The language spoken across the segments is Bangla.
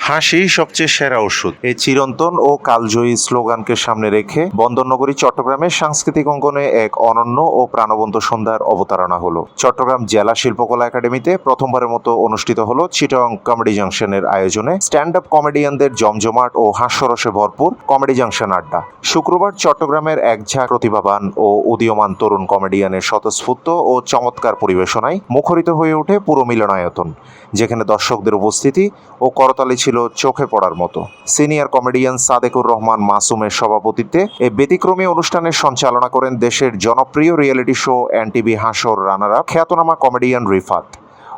হাসি সবচেয়ে সেরা ওষুধ, এই চিরন্তন ও কালজয়ী স্লোগানকে সামনে রেখে বন্দরনগরী চট্টগ্রামের সাংস্কৃতিক অঙ্গনে এক অনন্য ও প্রাণবন্ত সন্ধ্যার অবতারণা হলো। চট্টগ্রাম জেলা শিল্পকলা একাডেমিতে প্রথমবারের মতো অনুষ্ঠিত হলো চিটাগং কমেডি জাংশনের আয়োজনে স্ট্যান্ড আপ কমেডিয়ানদের জমজমাট ও হাস্যরসে ভরপুর কমেডি জাংশন আড্ডা। শুক্রবার চট্টগ্রামের এক ঝাঁক প্রতিভাবান ও উদীয়মান তরুণ কমেডিয়ানের স্বতঃস্ফূর্ত ও চমৎকার পরিবেশনায় মুখরিত হয়ে ওঠে পুরো মিলনায়তন, যেখানে দর্শকদের উপস্থিতি ও করতালি ছিল চোখে পড়ার মতো। সিনিয়র কমেডিয়ান সাদেকুর রহমান মাসুমের সভাপতিত্বে এই ব্যতিক্রমী অনুষ্ঠানের সঞ্চালনা করেন দেশের জনপ্রিয় রিয়েলিটি শো এনটিভি হাসর রানার আপ খ্যাতনামা কমেডিয়ান রিফাত।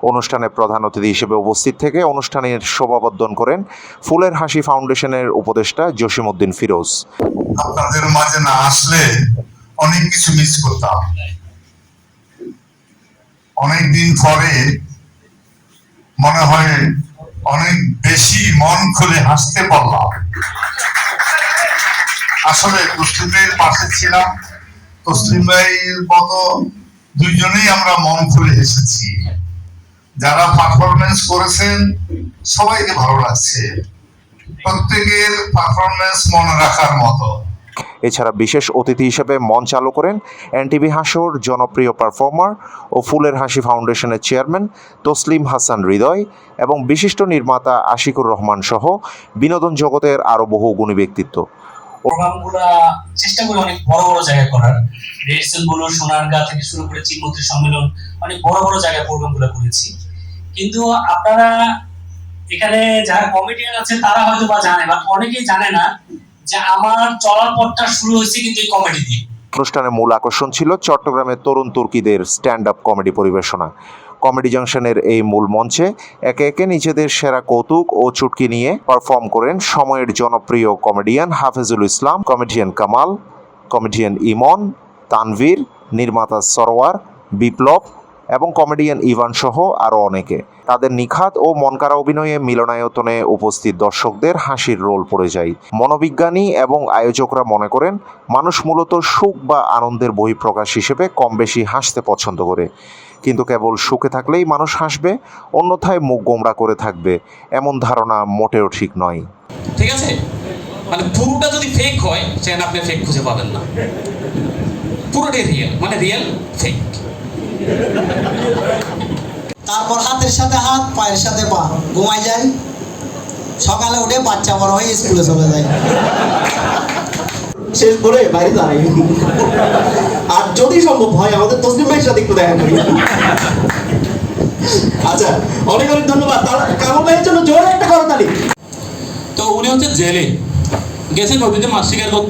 অনুষ্ঠানে প্রধান অতিথি হিসেবে উপস্থিত থেকে অনুষ্ঠানের শোভাবর্ধন করেন ফুলের হাসি ফাউন্ডেশনের উপদেষ্টা জসিমউদ্দিন ফিরোজ। আপনাদের মাঝে না আসলে অনেক কিছু মিস করতাম। অনেকদিন পরে মনে হয় অনেক বেশি মন খুলে হাসতে পারলাম। আসলে তসলিম ভাইয়ের পাশে ছিলাম, তসলিম ভাইয়ের মতো দুইজনেই আমরা মন খুলে হেসেছি। যারা পারফরমেন্স করেছেন সবাইকে ভালো লাগছে, প্রত্যেকের পারফরমেন্স মনে রাখার মতো। এছাড়া বিশেষ অতিথি হিসেবে মঞ্চ চালু করেন এনটিভি হাসর জনপ্রিয় পারফর্মার ও ফুলের হাসি ফাউন্ডেশনের চেয়ারম্যান তসলিম হাসান হৃদয় এবং বিশিষ্ট নির্মাতা আশিকুর রহমান সহ বিনোদন জগতের আরো বহু গুণী ব্যক্তিত্ব। প্রোগ্রামগুলো চেষ্টা করি অনেক বড় বড় জায়গায় করার, রেডসেলগুলো সোনারগাঁ থেকে শুরু করে চিনমন্ত্রী সম্মেলন, অনেক বড় বড় জায়গায় প্রোগ্রামগুলো করেছি। কিন্তু আপনারা এখানে যারা কমেডিয়ান আছে তারা হয়তো বা জানে, বা অনেকেই জানে না যে আমার চলার পথটা শুরু হয়েছে কিন্তু এই কমেডি দিয়ে। অনুষ্ঠানের মূল আকর্ষণ ছিল চট্টগ্রামের তরুণ তুর্কিদের স্ট্যান্ড আপ কমেডি পরিবেশনা। কমেডি জাংশনের এই মূল মঞ্চে একে একে নিজেদের সেরা কৌতুক ও চুটকি নিয়ে পারফর্ম করেন সময়ের জনপ্রিয় কমেডিয়ান হাফেজুল ইসলাম, কমেডিয়ান কামাল, কমেডিয়ান ইমন, তানভীর, নির্মাতা সরোয়ার, বিপ্লব এবং কমেডিয়ান ইভান সহ আরও অনেকে। তাদের নিখাত ও মনকাড়া অভিনয়ে মিলনায়তনে উপস্থিত দর্শকদের হাসির রোল পড়ে যায়। মনোবিজ্ঞানী এবং আয়োজকরা মনে করেন মানুষ মূলত সুখ বা আনন্দের বহিঃপ্রকাশ হিসেবে কম বেশি হাসতে পছন্দ করে, কিন্তু কেবল সুখে থাকলেই মানুষ হাসবে, অন্যথায় মুখ গোমড়া করে থাকবে, এমন ধারণা মোটেও ঠিক নয়। ঠিক আছে, মানে পুরোটা যদি ফেক হয় সেখানে আপনি ফেক খুঁজে পাবেন না, পুরোটাই রিয়েল, মানে রিয়েল ফেক। তারপর হাতের সাথে হাত, পায়ের সাথে পা, ঘুমাই যায়, সকালে উঠে বাচ্চা বড় হয়ে স্কুলে চলে যায়, শেষ করে বাইরে দাঁড়াই। আর যদি সম্ভব হয় আমাদের তসলিম ভাইয়ের সাথে একটু দেখা করি। আচ্ছা, অনেক অনেক ধন্যবাদ। কামাল ভাইয়ের জন্য জোরে একটা করতালি। তো উনি হচ্ছে জেলে গেছে, নদীতে মাছ শিকার করতে।